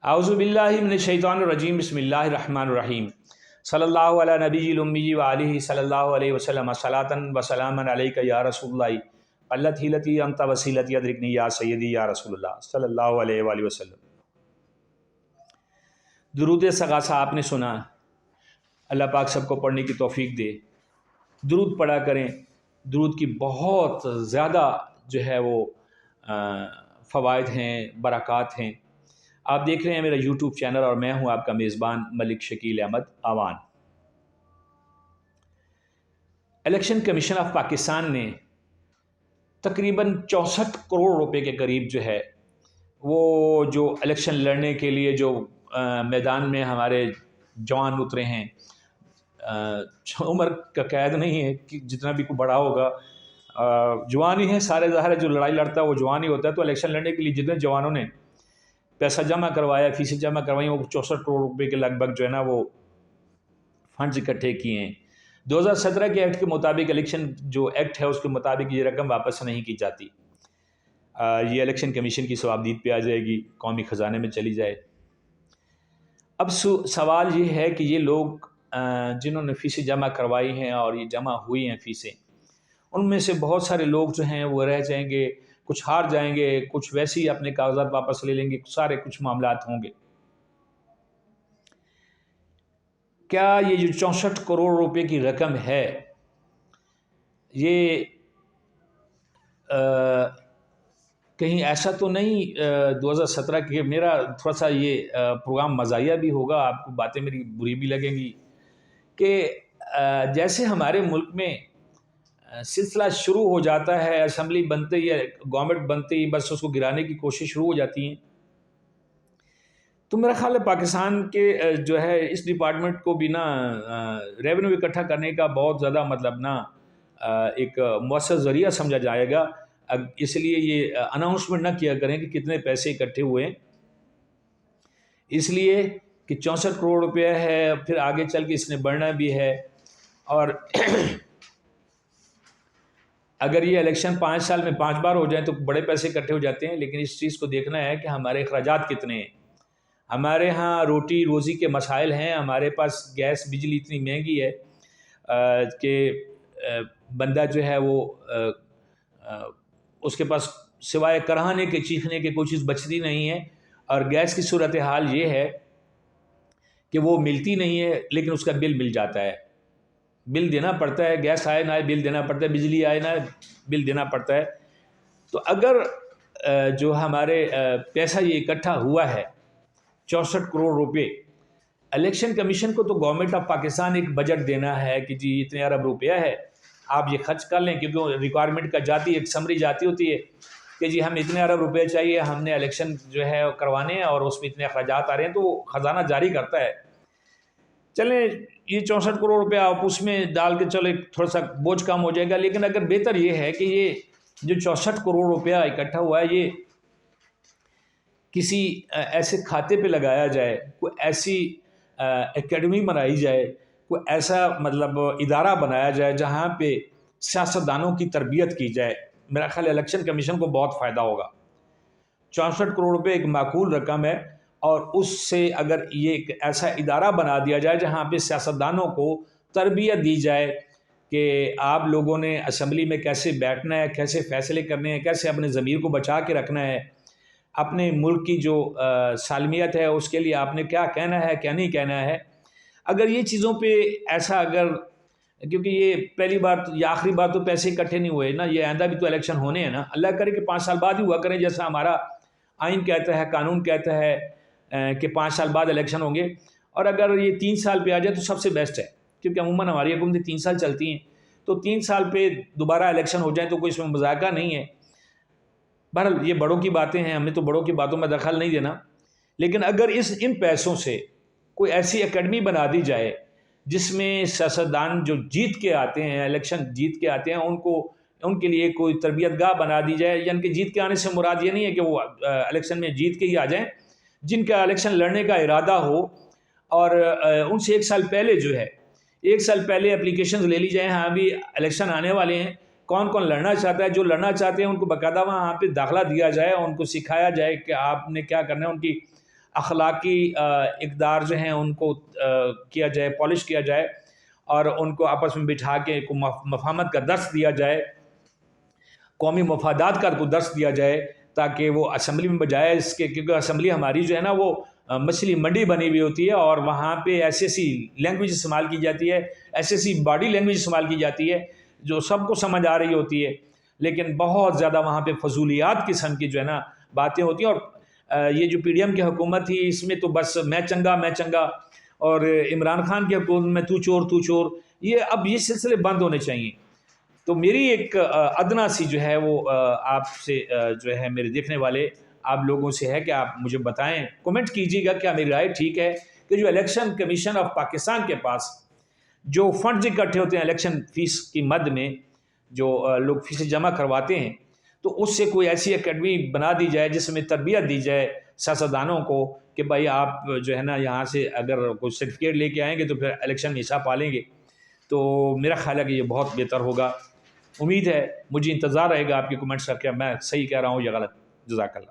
اعوذ باللہ من الشیطان الرجیم بسم اللہ الرحمن الرحیم صلی اللہ علی نبی الامی و آلہ صلی اللہ علیہ وسلم صلاۃ و سلاما علیک یا رسول اللہ قلت حیلتی انت وسیلتی ادرکنی یا سیدی یا رسول اللہ صلی اللہ علیہ وآلہ وسلم۔ درود ثقافہ آپ نے سنا، اللہ پاک سب کو پڑھنے کی توفیق دے۔ درود پڑھا کریں، درود کی بہت زیادہ جو ہے وہ فوائد ہیں، برکات ہیں۔ آپ دیکھ رہے ہیں میرا یوٹیوب چینل اور میں ہوں آپ کا میزبان ملک شکیل احمد آوان۔ الیکشن کمیشن آف پاکستان نے تقریباً 64 کروڑ روپے کے قریب جو ہے وہ جو الیکشن لڑنے کے لیے جو میدان میں ہمارے جوان اترے ہیں، عمر کا قید نہیں ہے کہ جتنا بھی کوئی بڑا ہوگا جوان ہی ہیں سارے، ظاہر ہے جو لڑائی لڑتا ہے وہ جوان ہی ہوتا ہے۔ تو الیکشن لڑنے کے لیے جتنے جوانوں نے پیسہ جمع کروایا، فیسیں جمع کروائی، وہ 64 کروڑ روپے کے لگ بھگ جو ہے نا وہ فنڈز اکٹھے کیے ہیں۔ 2017 کے ایکٹ کے مطابق الیکشن جو ایکٹ ہے اس کے مطابق یہ رقم واپس نہیں کی جاتی، یہ الیکشن کمیشن کی ثوابدید پہ آ جائے گی، قومی خزانے میں چلی جائے۔ اب سوال یہ ہے کہ یہ لوگ جنہوں نے فیسیں جمع کروائی ہیں اور یہ جمع ہوئی ہیں فیسیں، ان میں سے بہت سارے لوگ جو ہیں وہ رہ جائیں گے، کچھ ہار جائیں گے، کچھ ویسے ہی اپنے کاغذات واپس لے لیں گے، سارے کچھ معاملات ہوں گے۔ کیا یہ جو 64 کروڑ روپے کی رقم ہے یہ کہیں ایسا تو نہیں 2017 کے؟ میرا تھوڑا سا یہ پروگرام مزاحیہ بھی ہوگا، آپ کو باتیں میری بری بھی لگیں گی کہ جیسے ہمارے ملک میں سلسلہ شروع ہو جاتا ہے، اسمبلی بنتے ہی، گورنمنٹ بنتے ہی بس اس کو گرانے کی کوشش شروع ہو جاتی ہیں، تو میرا خیال ہے پاکستان کے جو ہے اس ڈپارٹمنٹ کو بھی نا ریونیو اکٹھا کرنے کا بہت زیادہ مطلب نا ایک مؤثر ذریعہ سمجھا جائے گا۔ اس لیے یہ اناؤنسمنٹ نہ کیا کریں کہ کتنے پیسے اکٹھے ہوئے ہیں، اس لیے کہ 64 کروڑ روپیہ ہے، پھر آگے چل کے اس نے بڑھنا بھی ہے، اور اگر یہ الیکشن 5 سال میں 5 بار ہو جائیں تو بڑے پیسے اکٹھے ہو جاتے ہیں، لیکن اس چیز کو دیکھنا ہے کہ ہمارے اخراجات کتنے ہیں۔ ہمارے ہاں روٹی روزی کے مسائل ہیں، ہمارے پاس گیس بجلی اتنی مہنگی ہے کہ بندہ جو ہے وہ اس کے پاس سوائے کراہنے کے چیخنے کے کوئی چیز بچتی نہیں ہے، اور گیس کی صورتحال یہ ہے کہ وہ ملتی نہیں ہے لیکن اس کا بل مل جاتا ہے، بل دینا پڑتا ہے، گیس آئے نہ آئے بل دینا پڑتا ہے، بجلی آئے نہ آئے بل دینا پڑتا ہے۔ تو اگر جو ہمارے پیسہ یہ اکٹھا ہوا ہے 64 کروڑ روپے، الیکشن کمیشن کو تو گورنمنٹ آف پاکستان ایک بجٹ دینا ہے کہ جی اتنے ارب روپیہ ہے، آپ یہ خرچ کر لیں، کیونکہ ریکوائرمنٹ کا جاتی ایک سمری جاتی ہوتی ہے کہ جی ہم اتنے ارب روپے چاہیے، ہم نے الیکشن جو ہے کروانے ہیں اور اس میں اتنے اخراجات آ رہے ہیں، تو خزانہ جاری کرتا ہے۔ چلیں یہ 64 کروڑ روپیہ آپ اس میں ڈال کے چلے تھوڑا سا بوجھ کم ہو جائے گا، لیکن اگر بہتر یہ ہے کہ یہ جو 64 کروڑ روپیہ اکٹھا ہوا ہے یہ کسی ایسے کھاتے پہ لگایا جائے، کوئی ایسی اکیڈمی بنائی جائے، کوئی ایسا مطلب ادارہ بنایا جائے جہاں پہ سیاستدانوں کی تربیت کی جائے، میرا خیال الیکشن کمیشن کو بہت فائدہ ہوگا۔ 64 کروڑ روپے ایک معقول رقم ہے، اور اس سے اگر یہ ایک ایسا ادارہ بنا دیا جائے جہاں پہ سیاستدانوں کو تربیت دی جائے کہ آپ لوگوں نے اسمبلی میں کیسے بیٹھنا ہے، کیسے فیصلے کرنے ہیں، کیسے اپنے ضمیر کو بچا کے رکھنا ہے، اپنے ملک کی جو سالمیت ہے اس کے لیے آپ نے کیا کہنا ہے کیا نہیں کہنا ہے۔ اگر یہ چیزوں پہ ایسا کیونکہ یہ پہلی بار یا آخری بار تو پیسے اکٹھے نہیں ہوئے نا، یہ آئندہ بھی تو الیکشن ہونے ہیں نا، اللہ کرے کہ 5 سال بعد ہی ہوا کریں جیسا ہمارا آئین کہتا ہے، قانون کہتا ہے کہ 5 سال بعد الیکشن ہوں گے، اور اگر یہ 3 سال پہ آ جائے تو سب سے بیسٹ ہے، کیونکہ عموماً ہماری حکومتیں 3 سال چلتی ہیں، تو 3 سال پہ دوبارہ الیکشن ہو جائیں تو کوئی اس میں مذاکرہ نہیں ہے۔ بہرحال یہ بڑوں کی باتیں ہیں، ہمیں تو بڑوں کی باتوں میں دخل نہیں دینا، لیکن اگر ان پیسوں سے کوئی ایسی اکیڈمی بنا دی جائے جس میں سیاستدان جو جیت کے آتے ہیں، الیکشن جیت کے آتے ہیں، ان کے لیے کوئی تربیت گاہ بنا دی جائے، یعنی کہ جیت کے آنے سے مراد یہ نہیں ہے کہ وہ الیکشن میں جیت کے ہی آ جائیں، جن کا الیکشن لڑنے کا ارادہ ہو، اور ان سے 1 سال پہلے جو ہے 1 سال پہلے اپلیکیشنز لے لی جائیں، ہاں بھی الیکشن آنے والے ہیں، کون کون لڑنا چاہتا ہے، جو لڑنا چاہتے ہیں ان کو باقاعدہ وہاں پہ داخلہ دیا جائے، ان کو سکھایا جائے کہ آپ نے کیا کرنا ہے، ان کی اخلاقی اقدار جو ہیں ان کو کیا جائے، پالش کیا جائے، اور ان کو آپس میں بٹھا کے مفاہمت کا درس دیا جائے، قومی مفادات کا کو درس دیا جائے، تاکہ وہ اسمبلی میں بجائے اس کے، کیونکہ اسمبلی ہماری جو ہے نا وہ مچھلی منڈی بنی ہوئی ہوتی ہے، اور وہاں پہ ایسی ایسی لینگویج استعمال کی جاتی ہے، ایسی ایسی باڈی لینگویج استعمال کی جاتی ہے جو سب کو سمجھ آ رہی ہوتی ہے، لیکن بہت زیادہ وہاں پہ فضولیات قسم کی جو ہے نا باتیں ہوتی ہیں۔ اور یہ جو پی ڈی ایم کی حکومت تھی، اس میں تو بس میں چنگا، اور عمران خان کی حکومت میں تو چور، یہ اب یہ سلسلے بند ہونے چاہیے۔ تو میری ایک ادنا سی جو ہے وہ آپ سے جو ہے میرے دیکھنے والے آپ لوگوں سے ہے کہ آپ مجھے بتائیں، کومنٹ کیجیے گا کیا میری رائے ٹھیک ہے کہ جو الیکشن کمیشن آف پاکستان کے پاس جو فنڈز اکٹھے ہوتے ہیں الیکشن فیس کی مد میں، جو لوگ فیسیں جمع کرواتے ہیں، تو اس سے کوئی ایسی اکیڈمی بنا دی جائے جس میں تربیت دی جائے سیاستدانوں کو کہ بھائی آپ جو ہے نا یہاں سے اگر کوئی سرٹیفکیٹ لے کے آئیں گے تو پھر الیکشن میں حصہ پالیں گے، تو میرا خیال ہے کہ یہ بہت بہتر ہوگا۔ امید ہے، مجھے انتظار رہے گا آپ کے کمنٹس کا، کیا میں صحیح کہہ رہا ہوں یا غلط۔ جزاک اللہ۔